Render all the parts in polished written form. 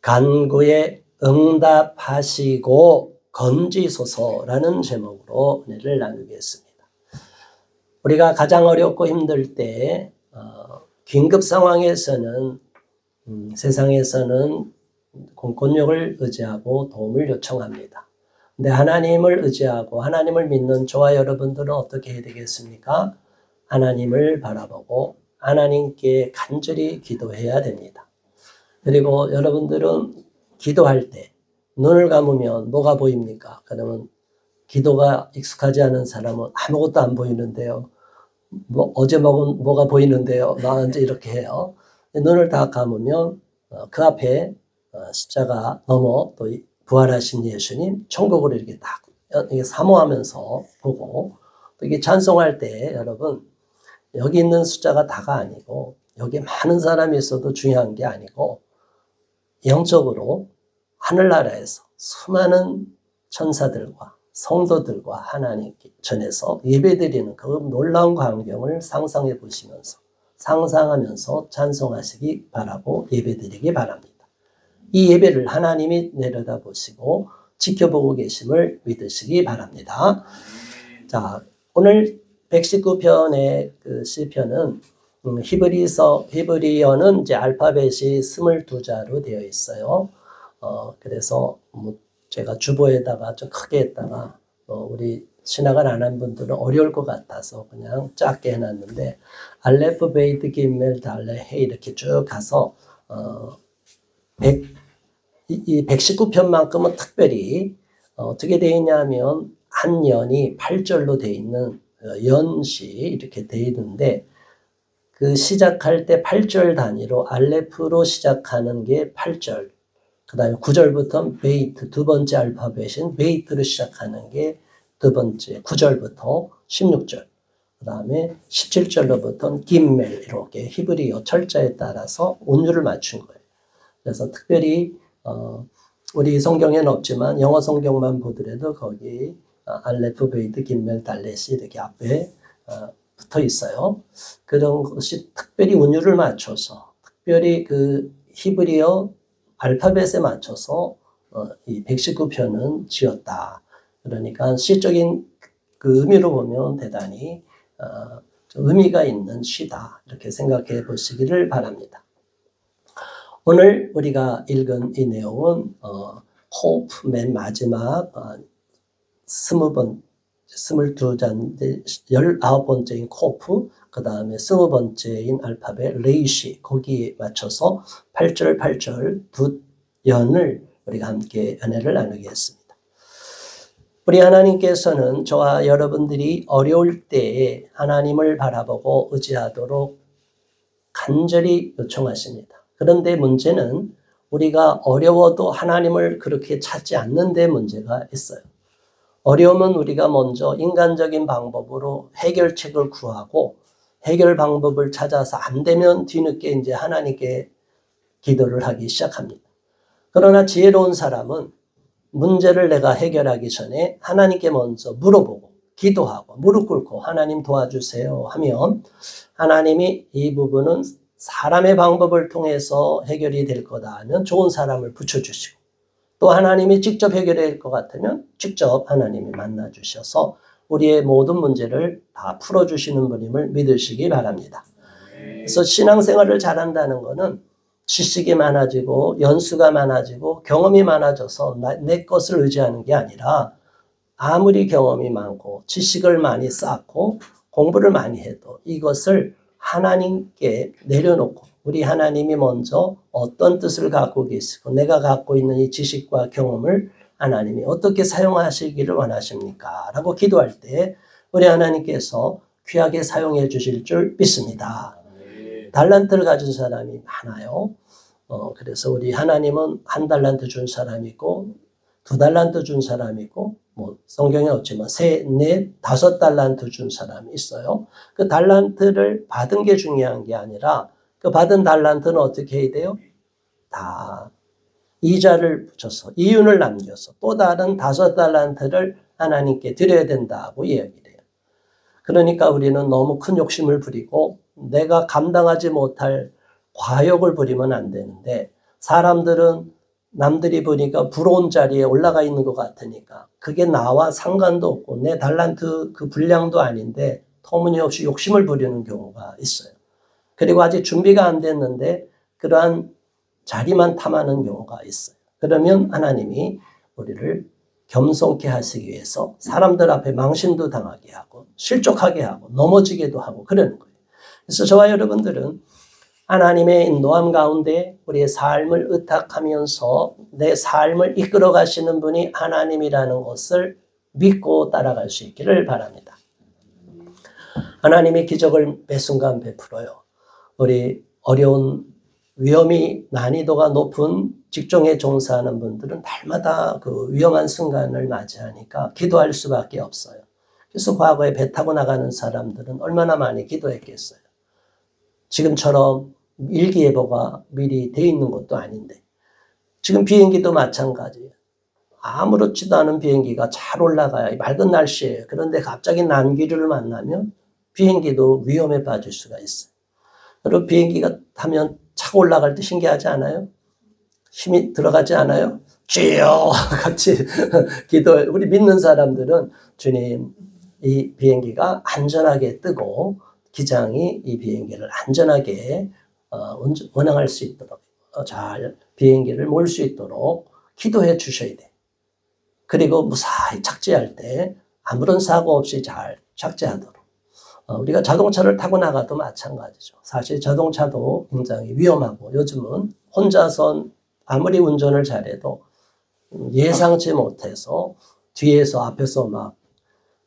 간구에 응답하시고 건지소서라는 제목으로 은혜를 나누겠습니다. 우리가 가장 어렵고 힘들 때 긴급 상황에서는 세상에서는 공권력을 의지하고 도움을 요청합니다. 근데 하나님을 의지하고 하나님을 믿는 저와 여러분들은 어떻게 해야 되겠습니까? 하나님을 바라보고 하나님께 간절히 기도해야 됩니다. 그리고 여러분들은 기도할 때 눈을 감으면 뭐가 보입니까? 그러면 기도가 익숙하지 않은 사람은 아무것도 안 보이는데요. 어제 먹은 뭐가 보이는데요. 나한테 이렇게 해요. 눈을 다 감으면 그 앞에 십자가 넘어 또 부활하신 예수님 천국으로 이렇게 딱 사모하면서 보고 또 이게 찬송할 때 여러분 여기 있는 숫자가 다가 아니고 여기 많은 사람이 있어도 중요한 게 아니고 영적으로 하늘나라에서 수많은 천사들과 성도들과 하나님께 전해서 예배드리는 그 놀라운 광경을 상상해 보시면서 상상하면서 찬송하시기 바라고 예배드리기 바랍니다. 이 예배를 하나님이 내려다보시고 지켜보고 계심을 믿으시기 바랍니다. 자, 오늘 119편의 그 시편은 히브리어는 이제 알파벳이 22자로 되어 있어요. 그래서 제가 주보에다가 좀 크게 했다가 우리 신학을 안 한 분들은 어려울 것 같아서 그냥 작게 해놨는데 알레프 베이트 김멜 달레 헤 이렇게 쭉 가서 이 119편만큼은 특별히 어떻게 되어 있냐면 한 연이 8절로 되어 있는 연시 이렇게 되어 있는데 그 시작할 때 8절 단위로 알레프로 시작하는 게 8절, 그 다음에 9절부터 베이트, 두 번째 알파벳인 베이트로 시작하는 게 두 번째 9절부터 16절, 그 다음에 17절로부터는 김멜 이렇게 히브리어 철자에 따라서 온유를 맞춘 거예요. 그래서 특별히 우리 성경에는 없지만 영어 성경만 보더라도 거기 알레프 베이트 김멜 달렛이 이렇게 앞에 붙어 있어요. 그런 것이 특별히 운율을 맞춰서 특별히 그 히브리어 알파벳에 맞춰서 이 119편은 지었다. 그러니까 시적인 그 의미로 보면 대단히 의미가 있는 시다. 이렇게 생각해 보시기를 바랍니다. 오늘 우리가 읽은 이 내용은 호프 맨 마지막 22잔인데 19번째인 코프, 그 다음에 20번째인 알파벳 레이시, 거기에 맞춰서 8절 8절 두 연을 우리가 함께 은혜를 나누겠습니다. 우리 하나님께서는 저와 여러분들이 어려울 때에 하나님을 바라보고 의지하도록 간절히 요청하십니다. 그런데 문제는 우리가 어려워도 하나님을 그렇게 찾지 않는 데 문제가 있어요. 어려우면 우리가 먼저 인간적인 방법으로 해결책을 구하고 해결 방법을 찾아서 안 되면 뒤늦게 이제 하나님께 기도를 하기 시작합니다. 그러나 지혜로운 사람은 문제를 내가 해결하기 전에 하나님께 먼저 물어보고 기도하고 무릎 꿇고 하나님 도와주세요 하면 하나님이 이 부분은 사람의 방법을 통해서 해결이 될 거다 하면 좋은 사람을 붙여주시고 또 하나님이 직접 해결할 것 같으면 직접 하나님이 만나주셔서 우리의 모든 문제를 다 풀어주시는 분임을 믿으시기 바랍니다. 그래서 신앙생활을 잘한다는 것은 지식이 많아지고 연수가 많아지고 경험이 많아져서 내 것을 의지하는 게 아니라 아무리 경험이 많고 지식을 많이 쌓고 공부를 많이 해도 이것을 하나님께 내려놓고 우리 하나님이 먼저 어떤 뜻을 갖고 계시고 내가 갖고 있는 이 지식과 경험을 하나님이 어떻게 사용하시기를 원하십니까? 라고 기도할 때 우리 하나님께서 귀하게 사용해 주실 줄 믿습니다. 달란트를 가진 사람이 많아요. 그래서 우리 하나님은 한 달란트 준 사람이 있고 두 달란트 준 사람이 있고 뭐 성경에 없지만 셋, 넷, 5달란트 준 사람이 있어요. 그 달란트를 받은 게 중요한 게 아니라 그 받은 달란트는 어떻게 해야 돼요? 다 이자를 붙여서 이윤을 남겨서 또 다른 5달란트를 하나님께 드려야 된다고 이야기를 해요. 그러니까 우리는 너무 큰 욕심을 부리고 내가 감당하지 못할 과욕을 부리면 안 되는데 사람들은 남들이 보니까 부러운 자리에 올라가 있는 것 같으니까 그게 나와 상관도 없고 내 달란트 그 분량도 아닌데 터무니없이 욕심을 부리는 경우가 있어요. 그리고 아직 준비가 안 됐는데 그러한 자리만 탐하는 경우가 있어요. 그러면 하나님이 우리를 겸손케 하시기 위해서 사람들 앞에 망신도 당하게 하고 실족하게 하고 넘어지게도 하고 그러는 거예요. 그래서 저와 여러분들은 하나님의 인도함 가운데 우리의 삶을 의탁하면서 내 삶을 이끌어 가시는 분이 하나님이라는 것을 믿고 따라갈 수 있기를 바랍니다. 하나님의 기적을 매 순간 베풀어요. 우리 어려운 위험이 난이도가 높은 직종에 종사하는 분들은 날마다 그 위험한 순간을 맞이하니까 기도할 수밖에 없어요. 그래서 과거에 배 타고 나가는 사람들은 얼마나 많이 기도했겠어요. 지금처럼 일기예보가 미리 돼 있는 것도 아닌데 지금 비행기도 마찬가지예요. 아무렇지도 않은 비행기가 잘 올라가야 맑은 날씨예요. 그런데 갑자기 난기류를 만나면 비행기도 위험에 빠질 수가 있어요. 여러분 비행기가 타면 차고 올라갈 때 신기하지 않아요? 힘이 들어가지 않아요? 주여 같이 기도. 우리 믿는 사람들은 주님 이 비행기가 안전하게 뜨고 기장이 이 비행기를 안전하게 운항할 수 있도록 잘 비행기를 몰 수 있도록 기도해 주셔야 돼. 그리고 무사히 착지할 때 아무런 사고 없이 잘 착지하도록. 우리가 자동차를 타고 나가도 마찬가지죠. 사실 자동차도 굉장히 위험하고 요즘은 혼자서 아무리 운전을 잘해도 예상치 못해서 뒤에서 앞에서 막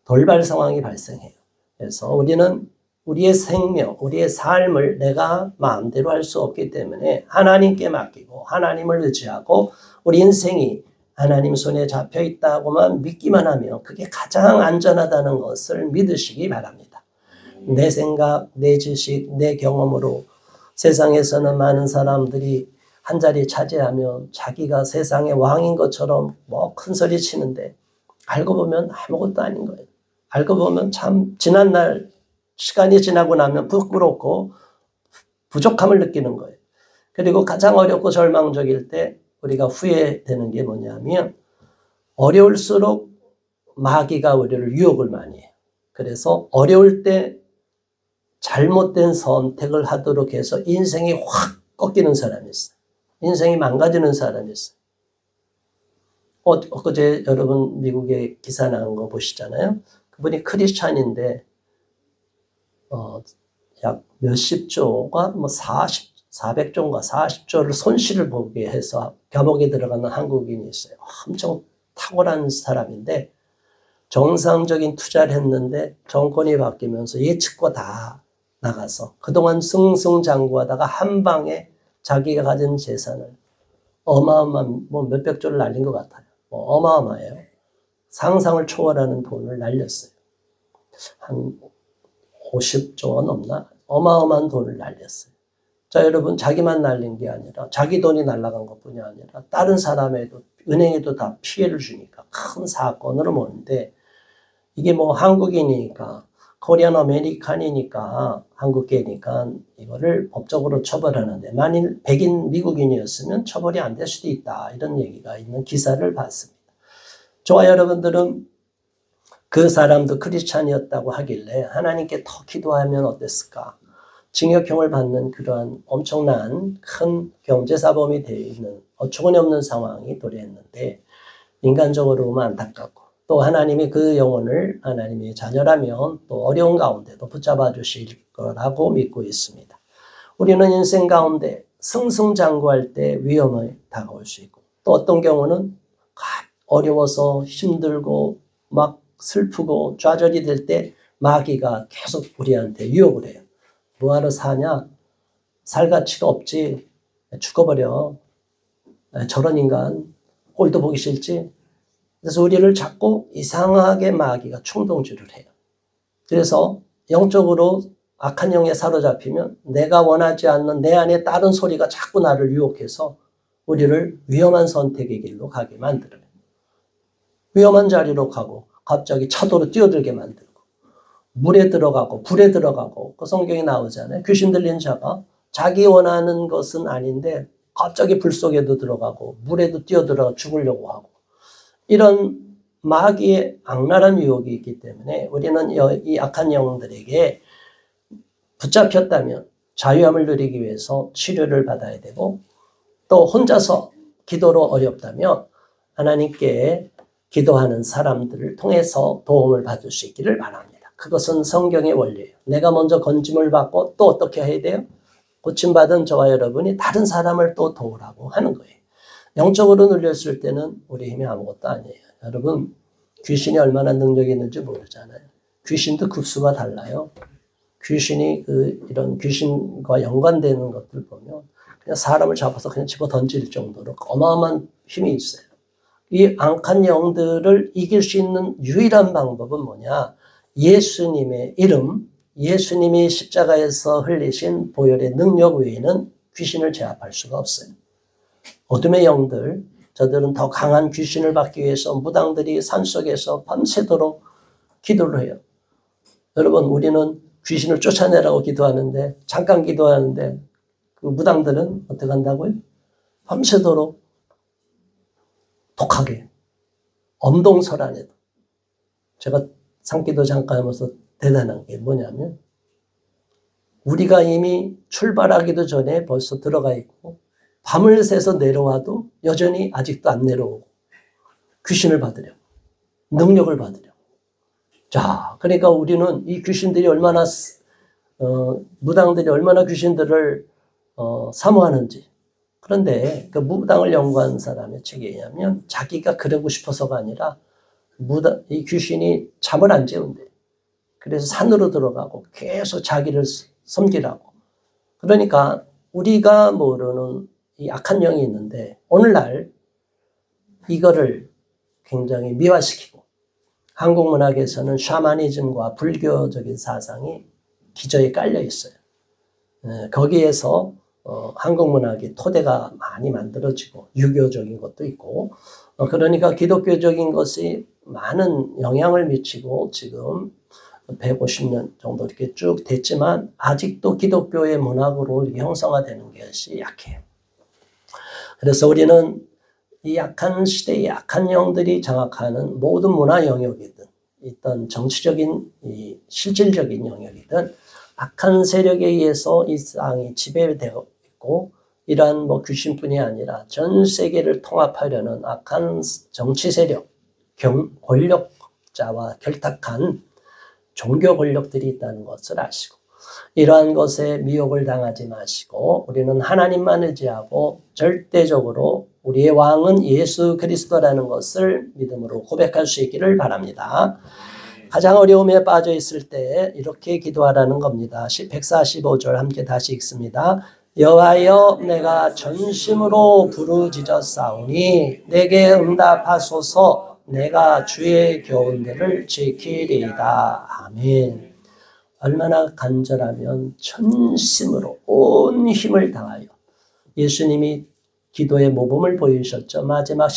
돌발 상황이 발생해요. 그래서 우리는 우리의 생명, 우리의 삶을 내가 마음대로 할 수 없기 때문에 하나님께 맡기고 하나님을 의지하고 우리 인생이 하나님 손에 잡혀 있다고만 믿기만 하면 그게 가장 안전하다는 것을 믿으시기 바랍니다. 내 생각, 내 지식, 내 경험으로 세상에서는 많은 사람들이 한 자리 차지하면 자기가 세상의 왕인 것처럼 뭐 큰 소리 치는데 알고 보면 아무것도 아닌 거예요. 알고 보면 참 지난날 시간이 지나고 나면 부끄럽고 부족함을 느끼는 거예요. 그리고 가장 어렵고 절망적일 때 우리가 후회되는 게 뭐냐면 어려울수록 마귀가 우리를 유혹을 많이 해요. 그래서 어려울 때 잘못된 선택을 하도록 해서 인생이 확 꺾이는 사람이 있어요. 인생이 망가지는 사람이 있어요. 엊그제 여러분 미국에 기사 나온 거 보시잖아요. 그분이 크리스찬인데 약 몇십 조가 400조인가 40조를 손실을 보게 해서 감옥에 들어가는 한국인이 있어요. 엄청 탁월한 사람인데 정상적인 투자를 했는데 정권이 바뀌면서 예측과 다 나가서 그동안 승승장구하다가 한 방에 자기가 가진 재산을 어마어마한 몇백 조를 날린 것 같아요. 어마어마해요. 상상을 초월하는 돈을 날렸어요. 한 50조가 넘나? 어마어마한 돈을 날렸어요. 자, 여러분, 자기만 날린 게 아니라 자기 돈이 날아간 것뿐이 아니라 다른 사람에도 은행에도 다 피해를 주니까 큰 사건으로 모는데 이게 뭐 한국인이니까 코리안 아메리칸이니까 한국계니까 이거를 법적으로 처벌하는데 만일 백인 미국인이었으면 처벌이 안 될 수도 있다. 이런 얘기가 있는 기사를 봤습니다. 저와 여러분들은 그 사람도 크리스찬이었다고 하길래 하나님께 더 기도하면 어땠을까? 징역형을 받는 그러한 엄청난 큰 경제사범이 되어 있는 어처구니없는 상황이 도래했는데 인간적으로 보면 안타깝고 또 하나님이 그 영혼을 하나님의 자녀라면 또 어려운 가운데도 붙잡아 주실 거라고 믿고 있습니다. 우리는 인생 가운데 승승장구할 때 위험이 다가올 수 있고 또 어떤 경우는 어려워서 힘들고 막 슬프고 좌절이 될 때 마귀가 계속 우리한테 유혹을 해요. 뭐하러 사냐? 살 가치가 없지. 죽어버려. 저런 인간 꼴도 보기 싫지. 그래서 우리를 자꾸 이상하게 마귀가 충동질을 해요. 그래서 영적으로 악한 영에 사로잡히면 내가 원하지 않는 내 안에 다른 소리가 자꾸 나를 유혹해서 우리를 위험한 선택의 길로 가게 만들어요. 위험한 자리로 가고 갑자기 차도로 뛰어들게 만들고 물에 들어가고 불에 들어가고 그 성경에 나오잖아요. 귀신 들린 자가 자기 원하는 것은 아닌데 갑자기 불 속에도 들어가고 물에도 뛰어들어가 죽으려고 하고 이런 마귀의 악랄한 유혹이 있기 때문에 우리는 이 악한 영들에게 붙잡혔다면 자유함을 누리기 위해서 치료를 받아야 되고 또 혼자서 기도로 어렵다면 하나님께 기도하는 사람들을 통해서 도움을 받을 수 있기를 바랍니다. 그것은 성경의 원리예요. 내가 먼저 건짐을 받고 또 어떻게 해야 돼요? 고침받은 저와 여러분이 다른 사람을 또 도우라고 하는 거예요. 영적으로 눌렸을 때는 우리 힘이 아무것도 아니에요. 여러분 귀신이 얼마나 능력이 있는지 모르잖아요. 귀신도 급수가 달라요. 귀신이 이런 귀신과 연관되는 것들 보면 그냥 사람을 잡아서 그냥 집어 던질 정도로 어마어마한 힘이 있어요. 이 악한 영들을 이길 수 있는 유일한 방법은 뭐냐? 예수님의 이름, 예수님이 십자가에서 흘리신 보혈의 능력 외에는 귀신을 제압할 수가 없어요. 어둠의 영들, 저들은 더 강한 귀신을 받기 위해서 무당들이 산속에서 밤새도록 기도를 해요. 여러분 우리는 귀신을 쫓아내라고 기도하는데 잠깐 기도하는데 그 무당들은 어떻게 한다고요? 밤새도록 독하게 엄동설안에도 제가 산기도 잠깐 하면서 대단한 게 뭐냐면 우리가 이미 출발하기도 전에 벌써 들어가 있고 밤을 새서 내려와도 여전히 아직도 안 내려오고 귀신을 받으려고 능력을 받으려고 자 그러니까 우리는 이 귀신들이 얼마나 무당들이 얼마나 귀신들을 사모하는지 그런데 그 무당을 연구한 사람의 책에 의하면 자기가 그러고 싶어서가 아니라 이 귀신이 잠을 안 재운대. 그래서 산으로 들어가고 계속 자기를 섬기라고. 그러니까 우리가 모르는 이 악한 영이 있는데 오늘날 이거를 굉장히 미화시키고 한국 문학에서는 샤머니즘과 불교적인 사상이 기저에 깔려 있어요. 거기에서 한국 문학의 토대가 많이 만들어지고 유교적인 것도 있고 그러니까 기독교적인 것이 많은 영향을 미치고 지금 150년 정도 이렇게 쭉 됐지만 아직도 기독교의 문학으로 이렇게 형성화되는 것이 약해요. 그래서 우리는 이 약한 시대의 약한 영들이 장악하는 모든 문화 영역이든 있던 정치적인 이 실질적인 영역이든 악한 세력에 의해서 이 땅이 지배되고 있고 이러한 귀신뿐이 아니라 전 세계를 통합하려는 악한 정치 세력, 권력자와 결탁한 종교 권력들이 있다는 것을 아시고 이러한 것에 미혹을 당하지 마시고 우리는 하나님만 의지하고 절대적으로 우리의 왕은 예수 그리스도라는 것을 믿음으로 고백할 수 있기를 바랍니다. 가장 어려움에 빠져 있을 때 이렇게 기도하라는 겁니다. 145절 함께 다시 읽습니다. 여호와여 내가 전심으로 부르짖었사오니 내게 응답하소서. 내가 주의 교훈들을 지키리이다. 아멘. 얼마나 간절하면 전심으로 온 힘을 다하여 예수님이 기도의 모범을 보이셨죠. 마지막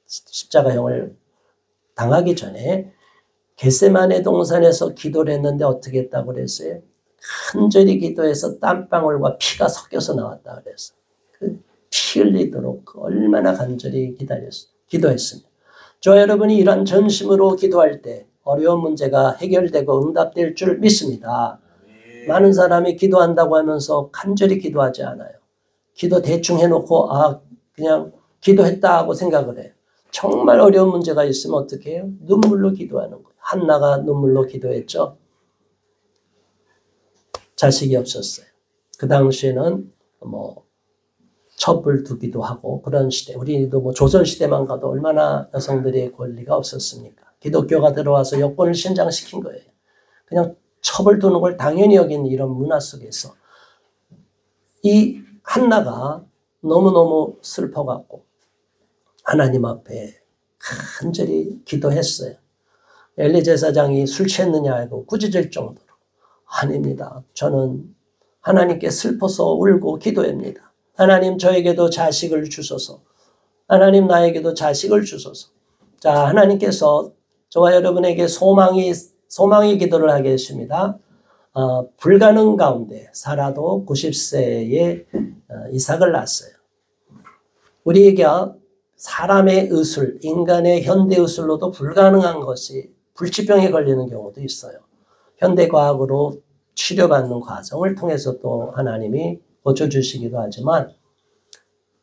십자가형을 당하기 전에 겟세마네 동산에서 기도를 했는데 어떻게 했다고 그랬어요? 간절히 기도해서 땀방울과 피가 섞여서 나왔다 그랬어요. 그 피 흘리도록 얼마나 간절히 기도했습니다. 저 여러분이 이런 전심으로 기도할 때 어려운 문제가 해결되고 응답될 줄 믿습니다. 많은 사람이 기도한다고 하면서 간절히 기도하지 않아요. 기도 대충 해놓고 그냥 기도했다 하고 생각을 해요. 정말 어려운 문제가 있으면 어떻게 해요? 눈물로 기도하는 거예요. 한나가 눈물로 기도했죠. 자식이 없었어요. 그 당시에는 첩을 두기도 하고 그런 시대. 우리도 조선시대만 가도 얼마나 여성들의 권리가 없었습니까? 기독교가 들어와서 여권을 신장시킨 거예요. 그냥 첩을 두는 걸 당연히 여긴 이런 문화 속에서 이 한나가 너무너무 슬퍼갖고 하나님 앞에 간절히 기도했어요. 엘리 제사장이 술 취했느냐 하고 꾸짖을 정도로 아닙니다. 저는 하나님께 슬퍼서 울고 기도합니다. 하나님 저에게도 자식을 주소서. 하나님 나에게도 자식을 주소서. 자, 하나님께서 저와 여러분에게 소망의 기도를 하게 했습니다. 불가능 가운데 사라도 90세에 이삭을 낳았어요. 우리에게 사람의 의술, 인간의 현대 의술로도 불가능한 것이 불치병에 걸리는 경우도 있어요. 현대과학으로 치료받는 과정을 통해서 또 하나님이 고쳐주시기도 하지만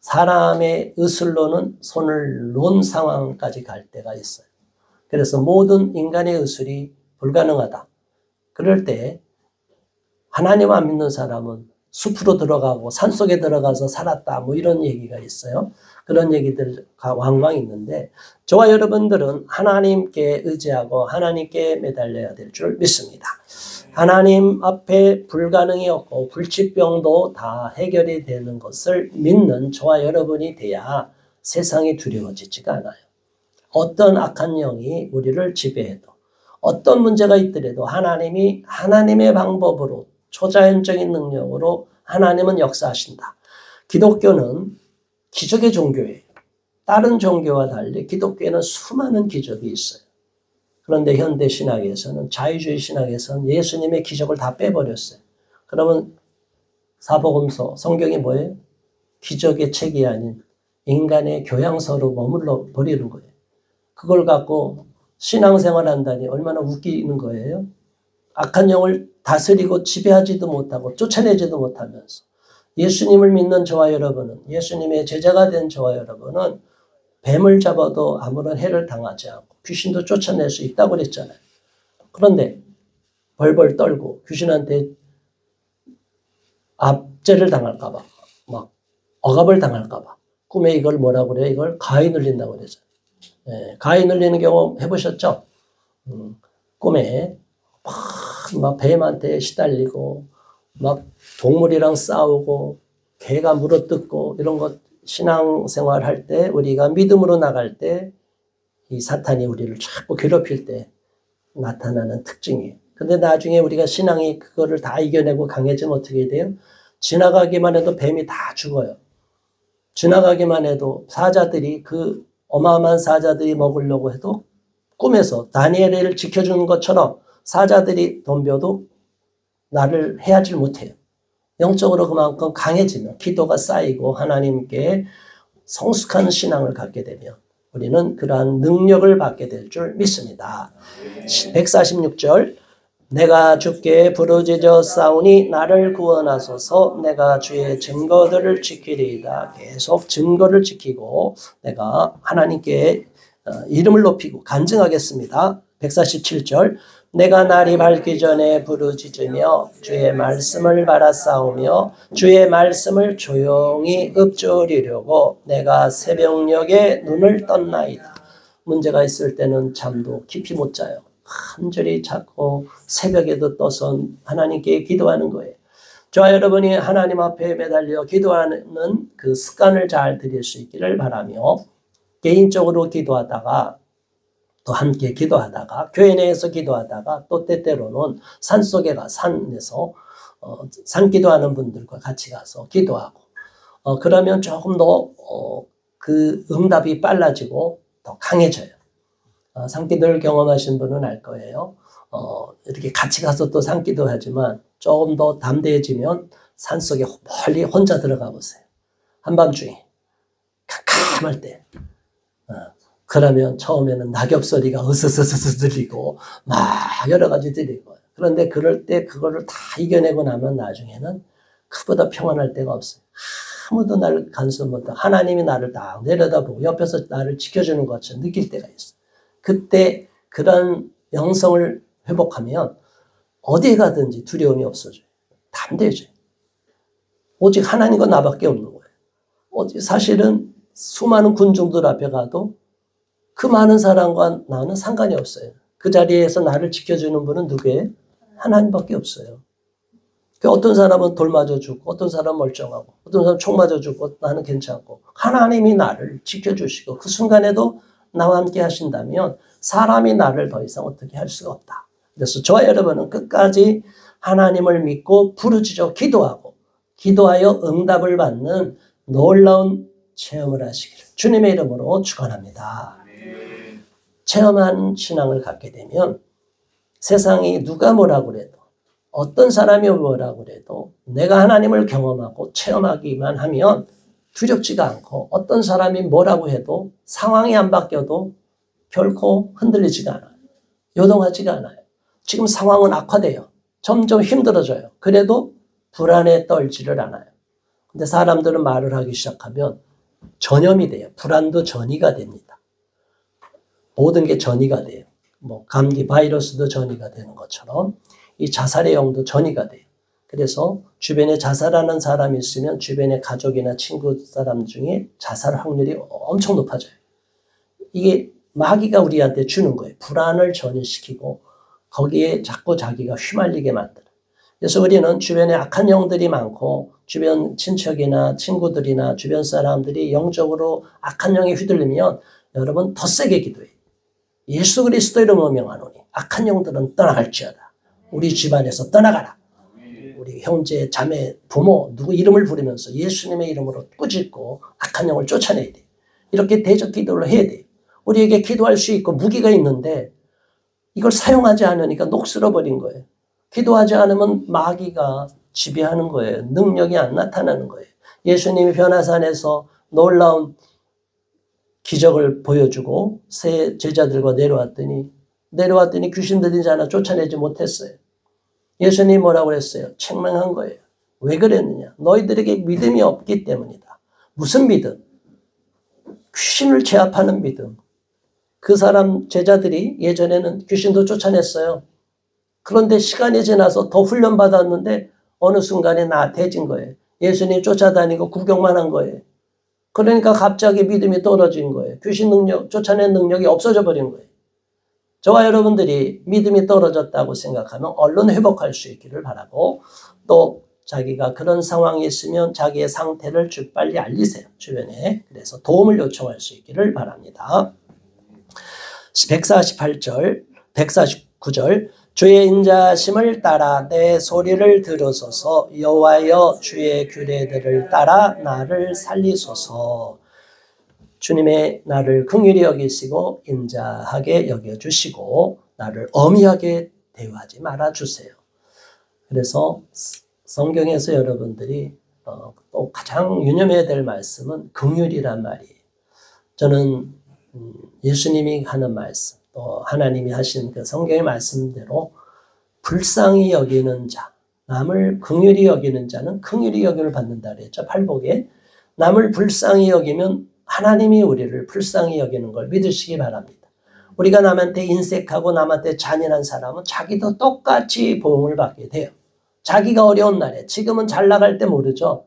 사람의 의술로는 손을 놓은 상황까지 갈 때가 있어요. 그래서 모든 인간의 의술이 불가능하다. 그럴 때 하나님 안 믿는 사람은 숲으로 들어가고 산속에 들어가서 살았다 뭐 이런 얘기가 있어요. 그런 얘기들가 왕왕 있는데 저와 여러분들은 하나님께 의지하고 하나님께 매달려야 될 줄 믿습니다. 하나님 앞에 불가능이 없고 불치병도 다 해결이 되는 것을 믿는 저와 여러분이 돼야 세상이 두려워지지가 않아요. 어떤 악한 영이 우리를 지배해도 어떤 문제가 있더라도 하나님이 하나님의 방법으로 초자연적인 능력으로 하나님은 역사하신다. 기독교는 기적의 종교예요. 다른 종교와 달리 기독교에는 수많은 기적이 있어요. 그런데 현대 신학에서는 자유주의 신학에서는 예수님의 기적을 다 빼버렸어요. 그러면 사복음서 성경이 뭐예요? 기적의 책이 아닌 인간의 교양서로 머물러 버리는 거예요. 그걸 갖고 신앙생활 한다니 얼마나 웃기는 거예요. 악한 영을 다스리고 지배하지도 못하고 쫓아내지도 못하면서 예수님을 믿는 저와 여러분은 예수님의 제자가 된 저와 여러분은 뱀을 잡아도 아무런 해를 당하지 않고 귀신도 쫓아낼 수 있다고 그랬잖아요. 그런데 벌벌 떨고 귀신한테 압제를 당할까 봐 막 억압을 당할까 봐 꿈에 이걸 뭐라고 그래요? 이걸 가위 눌린다고 그러죠. 예, 가위 눌리는 경험 해보셨죠? 꿈에 막 뱀한테 시달리고 막 동물이랑 싸우고 개가 물어뜯고 이런 것 신앙생활 할 때 우리가 믿음으로 나갈 때 이 사탄이 우리를 자꾸 괴롭힐 때 나타나는 특징이에요. 근데 나중에 우리가 신앙이 그거를 다 이겨내고 강해지면 어떻게 돼요? 지나가기만 해도 뱀이 다 죽어요. 지나가기만 해도 사자들이 그 어마어마한 사자들이 먹으려고 해도 꿈에서 다니엘을 지켜주는 것처럼 사자들이 덤벼도 나를 해하지 못해요. 영적으로 그만큼 강해지면 기도가 쌓이고 하나님께 성숙한 신앙을 갖게 되면 우리는 그러한 능력을 받게 될 줄 믿습니다. 146절 내가 주께 부르짖어 싸우니 나를 구원하소서. 내가 주의 증거들을 지키리이다. 계속 증거를 지키고 내가 하나님께 이름을 높이고 간증하겠습니다. 147절 내가 날이 밝기 전에 부르짖으며 주의 말씀을 바라싸우며 주의 말씀을 조용히 읊조리려고 내가 새벽녘에 눈을 떴나이다. 문제가 있을 때는 잠도 깊이 못 자요. 간절히 자고 새벽에도 떠서 하나님께 기도하는 거예요. 저와 여러분이 하나님 앞에 매달려 기도하는 그 습관을 잘 들일 수 있기를 바라며 개인적으로 기도하다가 또 함께 기도하다가 교회 내에서 기도하다가 또 때때로는 산속에 산에서 산기도하는 분들과 같이 가서 기도하고 그러면 조금 더 그 응답이 빨라지고 더 강해져요. 산기도를 경험하신 분은 알 거예요. 이렇게 같이 가서 또 산기도 하지만 조금 더 담대해지면 산속에 멀리 혼자 들어가 보세요. 한밤중에 캄캄할 때 그러면 처음에는 낙엽 소리가 으스스스스 들리고 막 여러 가지 들리고 그런데 그럴 때 그거를 다 이겨내고 나면 나중에는 그보다 평안할 데가 없어요. 아무도 나를 간섭 못하고 하나님이 나를 딱 내려다보고 옆에서 나를 지켜주는 것처럼 느낄 때가 있어요. 그때 그런 영성을 회복하면 어디에 가든지 두려움이 없어져요. 담대해져요. 오직 하나님과 나밖에 없는 거예요. 사실은 수많은 군중들 앞에 가도 그 많은 사람과 나는 상관이 없어요. 그 자리에서 나를 지켜주는 분은 누구예요? 하나님밖에 없어요. 어떤 사람은 돌 맞아 죽고 어떤 사람은 멀쩡하고 어떤 사람은 총 맞아 죽고 나는 괜찮고 하나님이 나를 지켜주시고 그 순간에도 나와 함께 하신다면 사람이 나를 더 이상 어떻게 할 수가 없다. 그래서 저와 여러분은 끝까지 하나님을 믿고 부르짖어 기도하고 기도하여 응답을 받는 놀라운 체험을 하시기를 주님의 이름으로 축원합니다. 체험한 신앙을 갖게 되면 세상이 누가 뭐라고 그래도 어떤 사람이 뭐라고 그래도 내가 하나님을 경험하고 체험하기만 하면 두렵지가 않고 어떤 사람이 뭐라고 해도 상황이 안 바뀌어도 결코 흔들리지가 않아요. 요동하지가 않아요. 지금 상황은 악화돼요. 점점 힘들어져요. 그래도 불안에 떨지를 않아요. 근데 사람들은 말을 하기 시작하면 전염이 돼요. 불안도 전이가 됩니다. 모든 게 전이가 돼요. 뭐 감기 바이러스도 전이가 되는 것처럼 이 자살의 영도 전이가 돼요. 그래서 주변에 자살하는 사람이 있으면 주변의 가족이나 친구 사람 중에 자살 확률이 엄청 높아져요. 이게 마귀가 우리한테 주는 거예요. 불안을 전이시키고 거기에 자꾸 자기가 휘말리게 만들어요. 그래서 우리는 주변에 악한 영들이 많고 주변 친척이나 친구들이나 주변 사람들이 영적으로 악한 영에 휘둘리면 여러분 더 세게 기도해요. 예수 그리스도 이름으로 명하노니 악한 영들은 떠나갈지어다. 우리 집안에서 떠나가라. 우리 형제, 자매, 부모 누구 이름을 부르면서 예수님의 이름으로 꾸짖고 악한 영을 쫓아내야 돼요. 이렇게 대적 기도를 해야 돼요. 우리에게 기도할 수 있고 무기가 있는데 이걸 사용하지 않으니까 녹슬어버린 거예요. 기도하지 않으면 마귀가 지배하는 거예요. 능력이 안 나타나는 거예요. 예수님이 변화산에서 놀라운 기적을 보여주고 새 제자들과 내려왔더니 귀신들이 하나 쫓아내지 못했어요. 예수님이 뭐라고 그랬어요? 책망한 거예요. 왜 그랬느냐? 너희들에게 믿음이 없기 때문이다. 무슨 믿음? 귀신을 제압하는 믿음. 그 사람 제자들이 예전에는 귀신도 쫓아냈어요. 그런데 시간이 지나서 더 훈련받았는데 어느 순간에 나태해진 거예요. 예수님 쫓아다니고 구경만 한 거예요. 그러니까 갑자기 믿음이 떨어진 거예요. 귀신 능력, 쫓아낸 능력이 없어져 버린 거예요. 저와 여러분들이 믿음이 떨어졌다고 생각하면 얼른 회복할 수 있기를 바라고 또 자기가 그런 상황이 있으면 자기의 상태를 빨리 알리세요. 주변에. 그래서 도움을 요청할 수 있기를 바랍니다. 148절, 149절 주의 인자심을 따라 내 소리를 들으소서 여호와여 주의 규례들을 따라 나를 살리소서. 주님의 나를 긍휼히 여기시고 인자하게 여겨주시고 나를 엄히하게 대우하지 말아주세요. 그래서 성경에서 여러분들이 또 가장 유념해야 될 말씀은 긍휼이란 말이에요. 저는 예수님이 하는 말씀 또 하나님이 하신 그 성경의 말씀대로 불쌍히 여기는 자, 남을 긍휼히 여기는 자는 긍휼히 여김을 받는다 그랬죠. 팔복에. 남을 불쌍히 여기면 하나님이 우리를 불쌍히 여기는 걸 믿으시기 바랍니다. 우리가 남한테 인색하고 남한테 잔인한 사람은 자기도 똑같이 보응을 받게 돼요. 자기가 어려운 날에 지금은 잘 나갈 때 모르죠.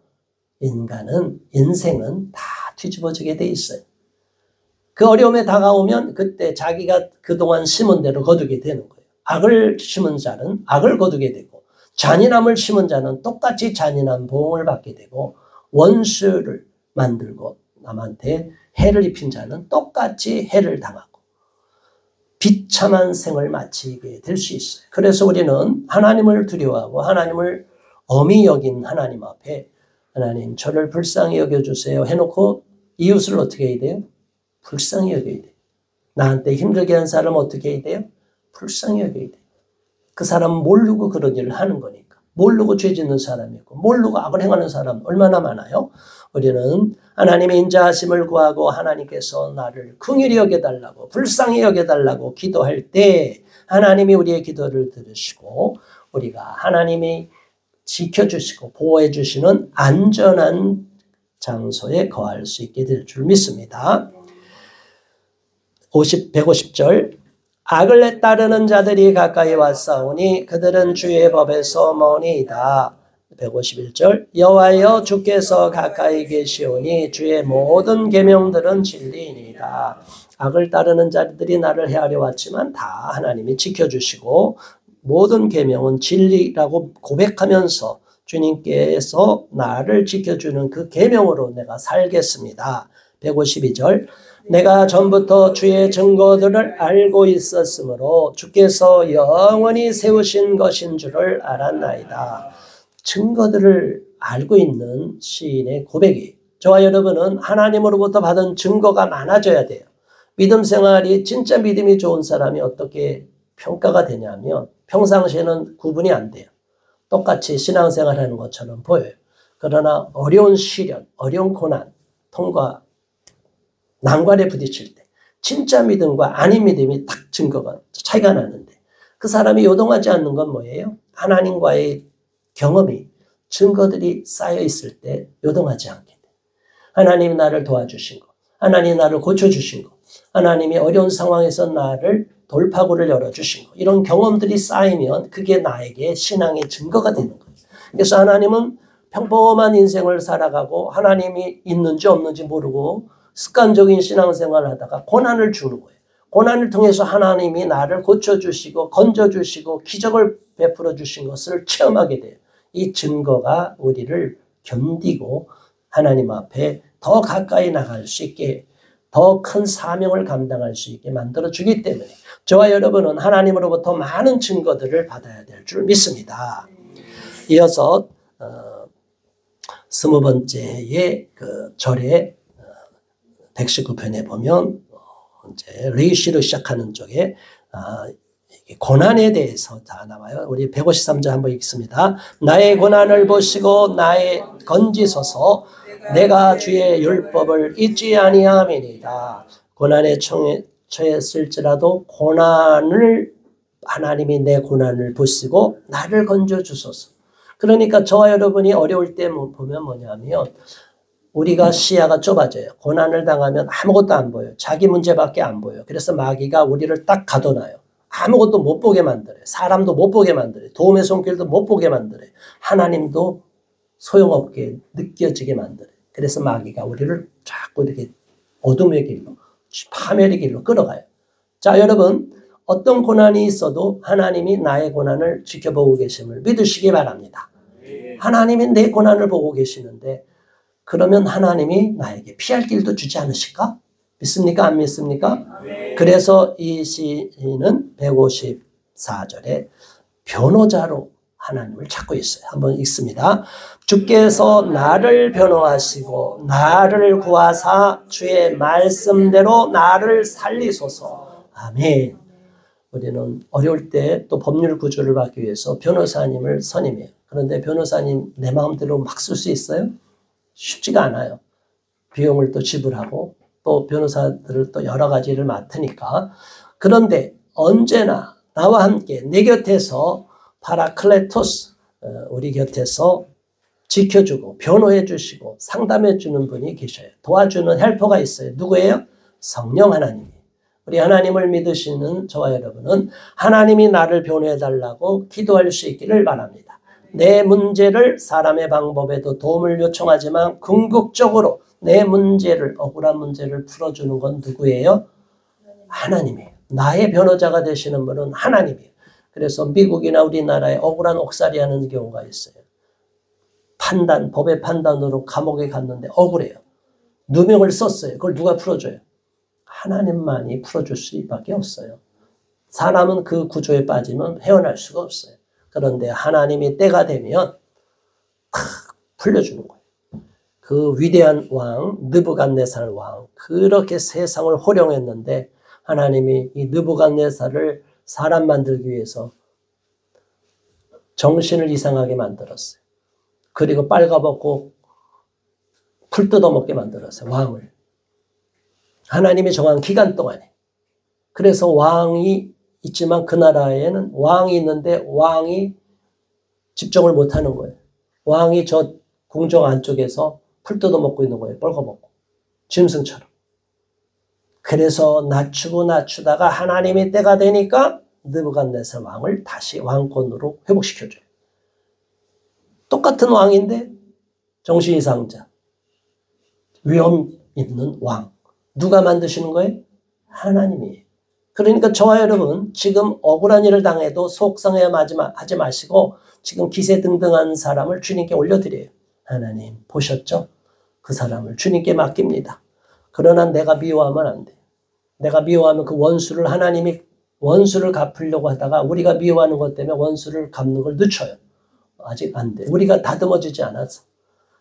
인생은 다 뒤집어지게 돼 있어요. 그 어려움에 다가오면 그때 자기가 그동안 심은 대로 거두게 되는 거예요. 악을 심은 자는 악을 거두게 되고 잔인함을 심은 자는 똑같이 잔인한 보응을 받게 되고 원수를 만들고 남한테 해를 입힌 자는 똑같이 해를 당하고 비참한 생을 마치게 될 수 있어요. 그래서 우리는 하나님을 두려워하고 하나님을 엄히 여긴 하나님 앞에 하나님 저를 불쌍히 여겨주세요 해놓고 이웃을 어떻게 해야 돼요? 불쌍히 여겨야 돼요. 나한테 힘들게 한 사람 어떻게 해야 돼요? 불쌍히 여겨야 돼요. 그 사람은 모르고 그런 일을 하는 거니까. 모르고 죄 짓는 사람이 있고 모르고 악을 행하는 사람 얼마나 많아요? 우리는 하나님의 인자하심을 구하고 하나님께서 나를 긍휼히 여겨달라고 불쌍히 여겨달라고 기도할 때 하나님이 우리의 기도를 들으시고 우리가 하나님이 지켜주시고 보호해 주시는 안전한 장소에 거할 수 있게 될 줄 믿습니다. 150절 악을 따르는 자들이 가까이 왔사오니 그들은 주의 법에서 머니이다. 151절 여호와여 주께서 가까이 계시오니 주의 모든 계명들은 진리이니이다. 악을 따르는 자들이 나를 해하려 왔지만 다 하나님이 지켜주시고 모든 계명은 진리라고 고백하면서 주님께서 나를 지켜주는 그 계명으로 내가 살겠습니다. 152절 내가 전부터 주의 증거들을 알고 있었으므로 주께서 영원히 세우신 것인 줄을 알았나이다. 증거들을 알고 있는 시인의 고백이 저와 여러분은 하나님으로부터 받은 증거가 많아져야 돼요. 믿음 생활이 진짜 믿음이 좋은 사람이 어떻게 평가가 되냐면 평상시에는 구분이 안 돼요. 똑같이 신앙생활하는 것처럼 보여요. 그러나 어려운 시련, 어려운 고난, 통과, 난관에 부딪힐 때 진짜 믿음과 아닌 믿음이 딱 증거가 차이가 나는데 그 사람이 요동하지 않는 건 뭐예요? 하나님과의 경험이 증거들이 쌓여 있을 때 요동하지 않게 돼. 하나님이 나를 도와주신 거, 하나님이 나를 고쳐주신 거, 하나님이 어려운 상황에서 나를 돌파구를 열어주신 거, 이런 경험들이 쌓이면 그게 나에게 신앙의 증거가 되는 거예요. 그래서 하나님은 평범한 인생을 살아가고 하나님이 있는지 없는지 모르고 습관적인 신앙생활을 하다가 고난을 주는 거예요. 고난을 통해서 하나님이 나를 고쳐주시고 건져주시고 기적을 베풀어 주신 것을 체험하게 돼요. 이 증거가 우리를 견디고 하나님 앞에 더 가까이 나갈 수 있게, 더 큰 사명을 감당할 수 있게 만들어주기 때문에 저와 여러분은 하나님으로부터 많은 증거들을 받아야 될 줄 믿습니다. 이어서 20번째의 그 절의 119편에 보면 이제 레이시로 시작하는 쪽에 고난에 대해서 다 나와요. 우리 153절 한번 읽습니다. 나의 고난을 보시고 나의 건지소서. 내가 주의 율법을 잊지 아니함이니이다. 고난에 처했을지라도 고난을 하나님이 내 고난을 보시고 나를 건져 주소서. 그러니까 저와 여러분이 어려울 때 보면 뭐냐면 우리가 시야가 좁아져요. 고난을 당하면 아무것도 안 보여요. 자기 문제밖에 안 보여요. 그래서 마귀가 우리를 딱 가둬놔요. 아무것도 못 보게 만들어요. 사람도 못 보게 만들어요. 도움의 손길도 못 보게 만들어요. 하나님도 소용없게 느껴지게 만들어요. 그래서 마귀가 우리를 자꾸 이렇게 어둠의 길로, 파멸의 길로 끌어가요. 자, 여러분, 어떤 고난이 있어도 하나님이 나의 고난을 지켜보고 계심을 믿으시기 바랍니다. 하나님이 내 고난을 보고 계시는데 그러면 하나님이 나에게 피할 길도 주지 않으실까? 믿습니까? 안 믿습니까? 그래서 이 시인은 154절에 변호자로 하나님을 찾고 있어요. 한번 읽습니다. 주께서 나를 변호하시고 나를 구하사 주의 말씀대로 나를 살리소서. 아멘. 우리는 어려울 때 또 법률 구조를 받기 위해서 변호사님을 선임해요. 그런데 변호사님 내 마음대로 막 쓸 수 있어요? 쉽지가 않아요. 비용을 또 지불하고 또 변호사들을 또 여러 가지를 맡으니까. 그런데 언제나 나와 함께 내 곁에서 파라클레토스, 우리 곁에서 지켜주고 변호해 주시고 상담해 주는 분이 계셔요. 도와주는 헬퍼가 있어요. 누구예요? 성령 하나님. 우리 하나님을 믿으시는 저와 여러분은 하나님이 나를 변호해 달라고 기도할 수 있기를 바랍니다. 내 문제를 사람의 방법에도 도움을 요청하지만 궁극적으로 내 문제를, 억울한 문제를 풀어주는 건 누구예요? 하나님이에요. 나의 변호자가 되시는 분은 하나님이에요. 그래서 미국이나 우리나라에 억울한 옥살이 하는 경우가 있어요. 법의 판단으로 감옥에 갔는데 억울해요. 누명을 썼어요. 그걸 누가 풀어줘요? 하나님만이 풀어줄 수밖에 없어요. 사람은 그 구조에 빠지면 헤어날 수가 없어요. 그런데 하나님이 때가 되면 풀려주는 거예요. 그 위대한 왕, 느부갓네살 왕, 그렇게 세상을 호령했는데 하나님이 이 느부갓네살을 사람 만들기 위해서 정신을 이상하게 만들었어요. 그리고 빨가벗고 풀 뜯어먹게 만들었어요. 왕을. 하나님이 정한 기간 동안에. 그래서 왕이 있지만 그 나라에는 왕이 있는데 왕이 집정을 못하는 거예요. 왕이 저 궁정 안쪽에서 풀 뜯어먹고 있는 거예요. 뻘거먹고. 짐승처럼. 그래서 낮추다가 하나님이 때가 되니까 느부갓네살 왕을 다시 왕권으로 회복시켜줘요. 똑같은 왕인데 정신이상자, 위험 있는 왕. 누가 만드시는 거예요? 하나님이에요. 그러니까 저와 여러분 지금 억울한 일을 당해도 속상해하지 마시고 지금 기세등등한 사람을 주님께 올려드려요. 하나님 보셨죠? 그 사람을 주님께 맡깁니다. 그러나 내가 미워하면 안 돼. 내가 미워하면 그 원수를 하나님이 원수를 갚으려고 하다가 우리가 미워하는 것 때문에 원수를 갚는 걸 늦춰요. 아직 안 돼. 우리가 다듬어지지 않아서.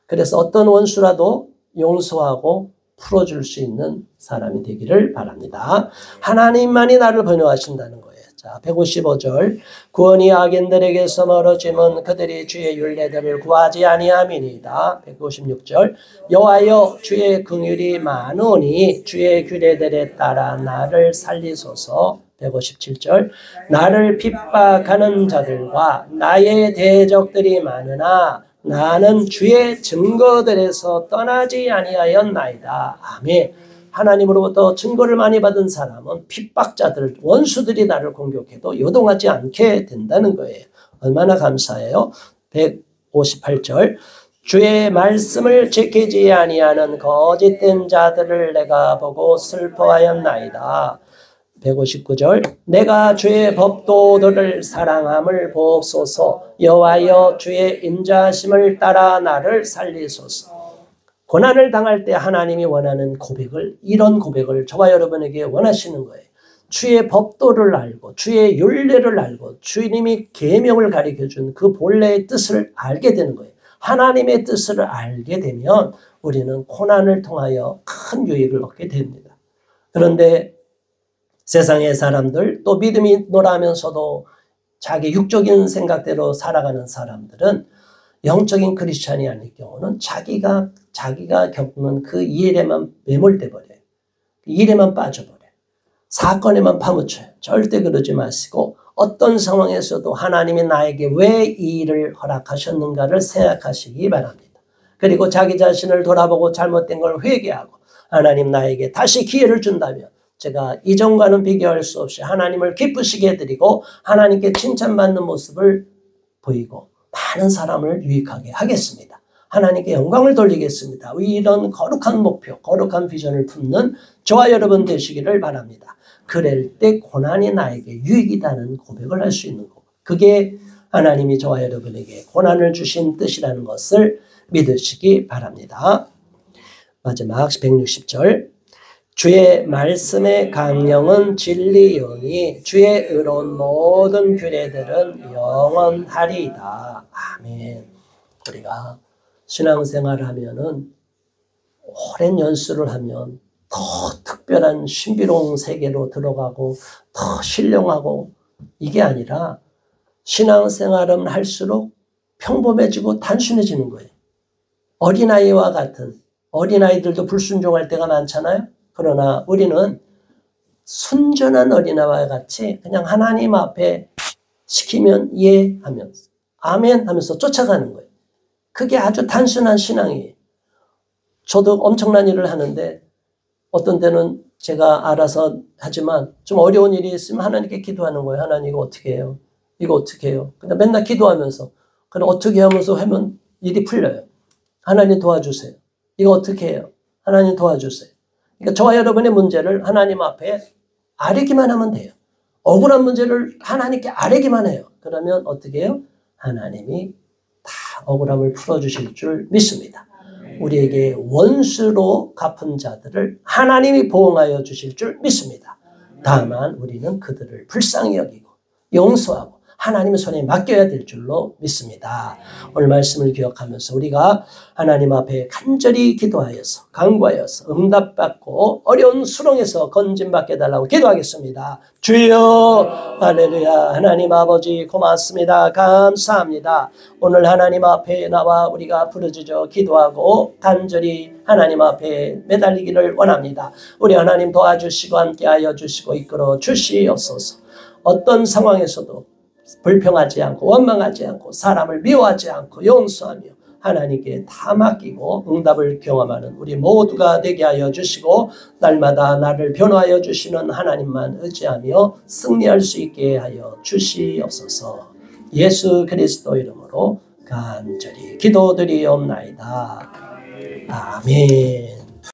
그래서 어떤 원수라도 용서하고 풀어줄 수 있는 사람이 되기를 바랍니다. 하나님만이 나를 변호하신다는 거예요. 자, 155절. 구원이 악인들에게서 멀어짐은 그들이 주의 율례들을 구하지 아니함이니이다. 156절. 여호와여 주의 긍휼이 많으니 주의 규례들에 따라 나를 살리소서. 157절. 나를 핍박하는 자들과 나의 대적들이 많으나 나는 주의 증거들에서 떠나지 아니하였나이다. 아멘. 하나님으로부터 증거를 많이 받은 사람은 핍박자들, 원수들이 나를 공격해도 요동하지 않게 된다는 거예요. 얼마나 감사해요. 158절. 주의 말씀을 지키지 아니하는 거짓된 자들을 내가 보고 슬퍼하였나이다. 159절. 내가 주의 법도들을 사랑함을 보옵소서. 여호와여 주의 인자심을 따라 나를 살리소서. 고난을 당할 때 하나님이 원하는 고백을, 이런 고백을 저와 여러분에게 원하시는 거예요. 주의 법도를 알고 주의 율례를 알고 주님이 계명을 가르쳐준 그 본래의 뜻을 알게 되는 거예요. 하나님의 뜻을 알게 되면 우리는 고난을 통하여 큰 유익을 얻게 됩니다. 그런데 세상의 사람들, 또 믿음이 노라하면서도 자기 육적인 생각대로 살아가는 사람들은 영적인 크리스찬이 아닐 경우는 자기가 겪는 그 일에만 매몰돼 버려요. 일에만 빠져버려요. 사건에만 파묻혀요. 절대 그러지 마시고 어떤 상황에서도 하나님이 나에게 왜 이 일을 허락하셨는가를 생각하시기 바랍니다. 그리고 자기 자신을 돌아보고 잘못된 걸 회개하고 하나님 나에게 다시 기회를 준다면 제가 이전과는 비교할 수 없이 하나님을 기쁘시게 해드리고 하나님께 칭찬받는 모습을 보이고 많은 사람을 유익하게 하겠습니다. 하나님께 영광을 돌리겠습니다. 이런 거룩한 목표, 거룩한 비전을 품는 저와 여러분 되시기를 바랍니다. 그럴 때 고난이 나에게 유익이다는 고백을 할 수 있는 거고, 그게 하나님이 저와 여러분에게 고난을 주신 뜻이라는 것을 믿으시기 바랍니다. 마지막 160절. 주의 말씀의 강령은 진리이오니 주의 의로운 모든 규례들은 영원하리이다. 아멘. 우리가 신앙생활을 하면은 오랜 연수를 하면 더 특별한 신비로운 세계로 들어가고 더 신령하고, 이게 아니라 신앙생활은 할수록 평범해지고 단순해지는 거예요. 어린아이와 같은, 어린아이들도 불순종할 때가 많잖아요. 그러나 우리는 순전한 어린아이와 같이 그냥 하나님 앞에 시키면 예 하면서 아멘 하면서 쫓아가는 거예요. 그게 아주 단순한 신앙이에요. 저도 엄청난 일을 하는데 어떤 때는 제가 알아서 하지만 좀 어려운 일이 있으면 하나님께 기도하는 거예요. 하나님 이거 어떻게 해요? 이거 어떻게 해요? 그냥 맨날 기도하면서, 그럼 어떻게 하면서 하면 일이 풀려요. 하나님 도와주세요. 이거 어떻게 해요? 하나님 도와주세요. 그러니까 저와 여러분의 문제를 하나님 앞에 아뢰기만 하면 돼요. 억울한 문제를 하나님께 아뢰기만 해요. 그러면 어떻게 해요? 하나님이 다 억울함을 풀어주실 줄 믿습니다. 우리에게 원수로 갚은 자들을 하나님이 보응하여 주실 줄 믿습니다. 다만 우리는 그들을 불쌍히 여기고 용서하고 하나님의 손에 맡겨야 될 줄로 믿습니다. 오늘 말씀을 기억하면서 우리가 하나님 앞에 간절히 기도하여서 간구하여서 응답받고 어려운 수렁에서 건짐받게 해달라고 기도하겠습니다. 주여 할렐루야. 하나님 아버지 고맙습니다. 감사합니다. 오늘 하나님 앞에 나와 우리가 부르짖어 기도하고 간절히 하나님 앞에 매달리기를 원합니다. 우리 하나님 도와주시고 함께하여 주시고 이끌어 주시옵소서. 어떤 상황에서도 불평하지 않고 원망하지 않고 사람을 미워하지 않고 용서하며 하나님께 다 맡기고 응답을 경험하는 우리 모두가 되게 하여 주시고, 날마다 나를 변화하여 주시는 하나님만 의지하며 승리할 수 있게 하여 주시옵소서. 예수 그리스도 이름으로 간절히 기도드리옵나이다. 아멘.